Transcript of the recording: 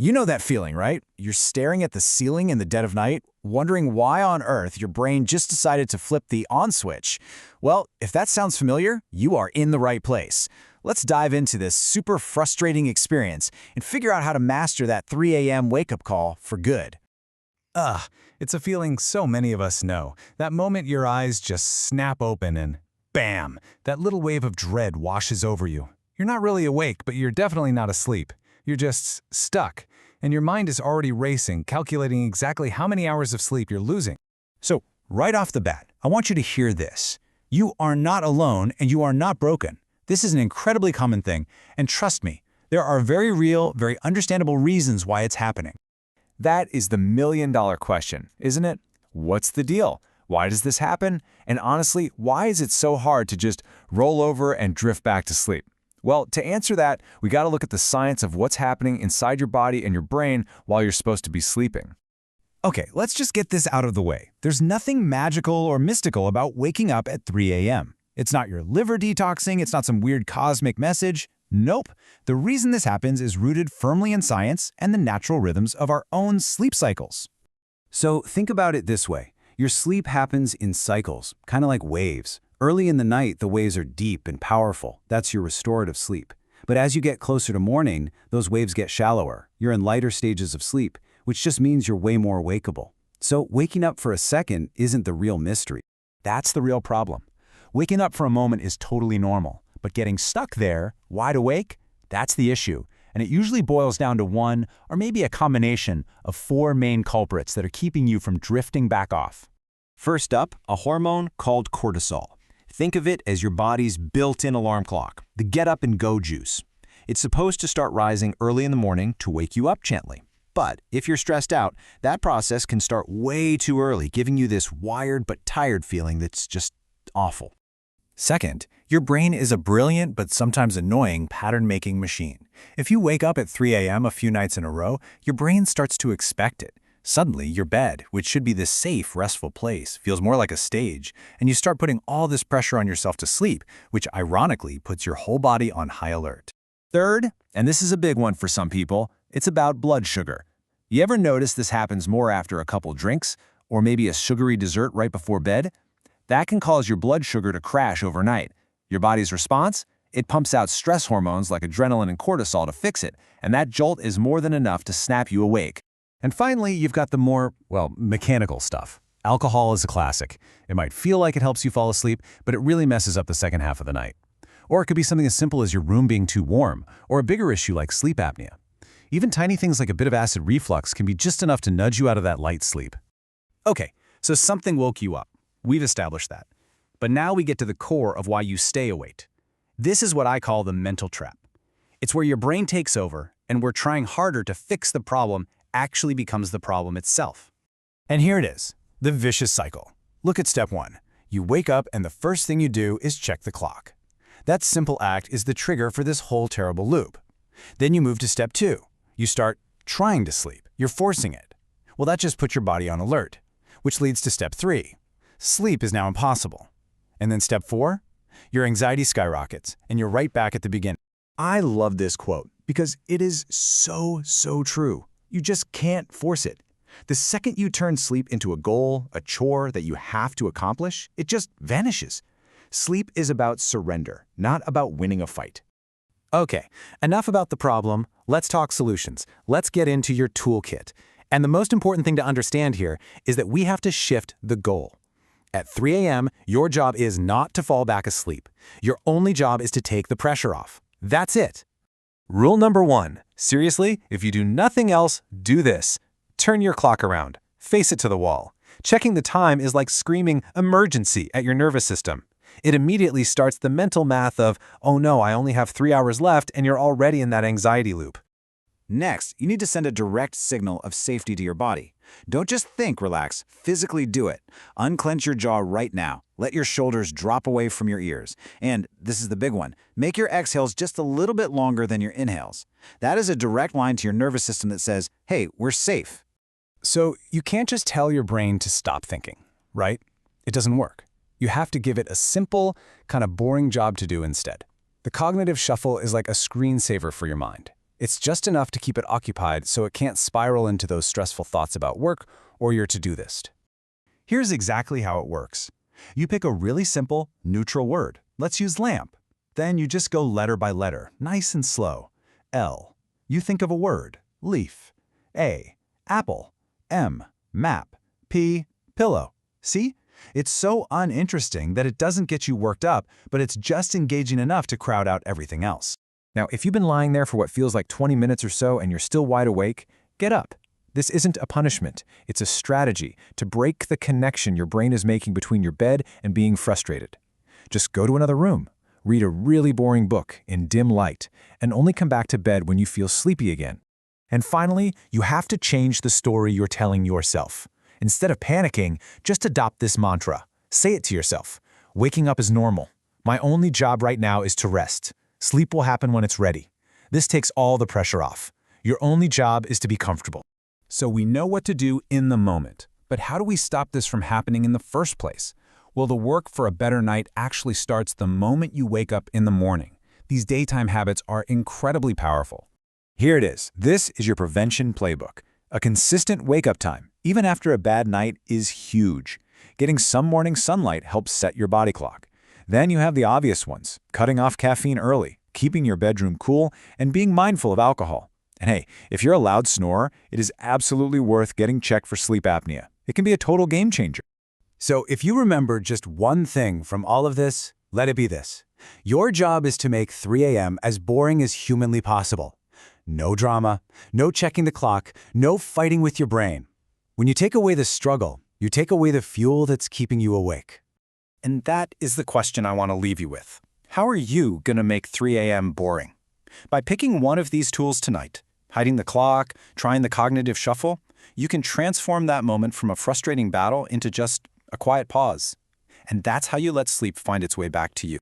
You know that feeling, right? You're staring at the ceiling in the dead of night, wondering why on earth your brain just decided to flip the on switch. Well, if that sounds familiar, you are in the right place. Let's dive into this super frustrating experience and figure out how to master that 3 a.m. wake-up call for good. It's a feeling so many of us know. That moment your eyes just snap open and bam, that little wave of dread washes over you. You're not really awake, but you're definitely not asleep. You're just stuck, and your mind is already racing, calculating exactly how many hours of sleep you're losing. So, right off the bat, I want you to hear this. You are not alone and you are not broken. This is an incredibly common thing, and trust me, there are very real, very understandable reasons why it's happening. That is the million-dollar question, isn't it? What's the deal? Why does this happen? And honestly, why is it so hard to just roll over and drift back to sleep? Well, to answer that, we got to look at the science of what's happening inside your body and your brain while you're supposed to be sleeping. Okay, let's just get this out of the way. There's nothing magical or mystical about waking up at 3 a.m. It's not your liver detoxing, it's not some weird cosmic message. Nope. The reason this happens is rooted firmly in science and the natural rhythms of our own sleep cycles. So think about it this way. Your sleep happens in cycles, kind of like waves. Early in the night, the waves are deep and powerful. That's your restorative sleep. But as you get closer to morning, those waves get shallower. You're in lighter stages of sleep, which just means you're way more awakeable. So waking up for a second isn't the real mystery. That's the real problem. Waking up for a moment is totally normal, but getting stuck there, wide awake, that's the issue. And it usually boils down to one, or maybe a combination, of 4 main culprits that are keeping you from drifting back off. First up, a hormone called cortisol. Think of it as your body's built-in alarm clock, the get-up-and-go juice. It's supposed to start rising early in the morning to wake you up gently. But if you're stressed out, that process can start way too early, giving you this wired but tired feeling that's just awful. Second, your brain is a brilliant but sometimes annoying pattern-making machine. If you wake up at 3 a.m. a few nights in a row, your brain starts to expect it. Suddenly, your bed, which should be this safe, restful place, feels more like a stage, and you start putting all this pressure on yourself to sleep, which ironically puts your whole body on high alert. Third, and this is a big one for some people, it's about blood sugar. You ever notice this happens more after a couple drinks, or maybe a sugary dessert right before bed? That can cause your blood sugar to crash overnight. Your body's response? It pumps out stress hormones like adrenaline and cortisol to fix it, and that jolt is more than enough to snap you awake. And finally, you've got the more, mechanical stuff. Alcohol is a classic. It might feel like it helps you fall asleep, but it really messes up the second half of the night. Or it could be something as simple as your room being too warm, or a bigger issue like sleep apnea. Even tiny things like a bit of acid reflux can be just enough to nudge you out of that light sleep. Okay, so something woke you up. We've established that. But now we get to the core of why you stay awake. This is what I call the mental trap. It's where your brain takes over, and we're trying harder to fix the problem actually becomes the problem itself. And here it is, the vicious cycle. Look at step 1. You wake up and the first thing you do is check the clock. That simple act is the trigger for this whole terrible loop. Then you move to step 2. You start trying to sleep. You're forcing it. Well, that just puts your body on alert, which leads to step 3. Sleep is now impossible. And then step 4, your anxiety skyrockets, and you're right back at the beginning. I love this quote because it is so true. You just can't force it. The second you turn sleep into a goal, a chore that you have to accomplish, it just vanishes. Sleep is about surrender, not about winning a fight. Okay, enough about the problem. Let's talk solutions. Let's get into your toolkit. And the most important thing to understand here is that we have to shift the goal. At 3 a.m., your job is not to fall back asleep. Your only job is to take the pressure off. That's it. Rule number 1. Seriously, if you do nothing else, do this. Turn your clock around. Face it to the wall. Checking the time is like screaming emergency at your nervous system. It immediately starts the mental math of, oh no, I only have 3 hours left, and you're already in that anxiety loop. Next, you need to send a direct signal of safety to your body. Don't just think relax, physically do it. Unclench your jaw right now. Let your shoulders drop away from your ears. And this is the big one, make your exhales just a little bit longer than your inhales. That is a direct line to your nervous system that says, hey, we're safe. So you can't just tell your brain to stop thinking, right? It doesn't work. You have to give it a simple, kind of boring job to do instead. The cognitive shuffle is like a screensaver for your mind. It's just enough to keep it occupied so it can't spiral into those stressful thoughts about work or your to-do list. Here's exactly how it works. You pick a really simple, neutral word. Let's use lamp. Then you just go letter by letter, nice and slow. L. You think of a word. Leaf. A. Apple. M. Map. P. Pillow. See? It's so uninteresting that it doesn't get you worked up, but it's just engaging enough to crowd out everything else. Now, if you've been lying there for what feels like 20 minutes or so and you're still wide awake, get up. This isn't a punishment. It's a strategy to break the connection your brain is making between your bed and being frustrated. Just go to another room, read a really boring book in dim light, and only come back to bed when you feel sleepy again. And finally, you have to change the story you're telling yourself. Instead of panicking, just adopt this mantra. Say it to yourself. Waking up is normal. My only job right now is to rest. Sleep will happen when it's ready. This takes all the pressure off. Your only job is to be comfortable. So we know what to do in the moment. But how do we stop this from happening in the first place? Well, the work for a better night actually starts the moment you wake up in the morning. These daytime habits are incredibly powerful. Here it is. This is your prevention playbook. A consistent wake-up time, even after a bad night, is huge. Getting some morning sunlight helps set your body clock. Then you have the obvious ones, cutting off caffeine early, keeping your bedroom cool, and being mindful of alcohol. And hey, if you're a loud snorer, it is absolutely worth getting checked for sleep apnea. It can be a total game changer. So if you remember just one thing from all of this, let it be this. Your job is to make 3 a.m. as boring as humanly possible. No drama, no checking the clock, no fighting with your brain. When you take away the struggle, you take away the fuel that's keeping you awake. And that is the question I want to leave you with. How are you going to make 3 a.m. boring? By picking one of these tools tonight, hiding the clock, trying the cognitive shuffle, you can transform that moment from a frustrating battle into just a quiet pause. And that's how you let sleep find its way back to you.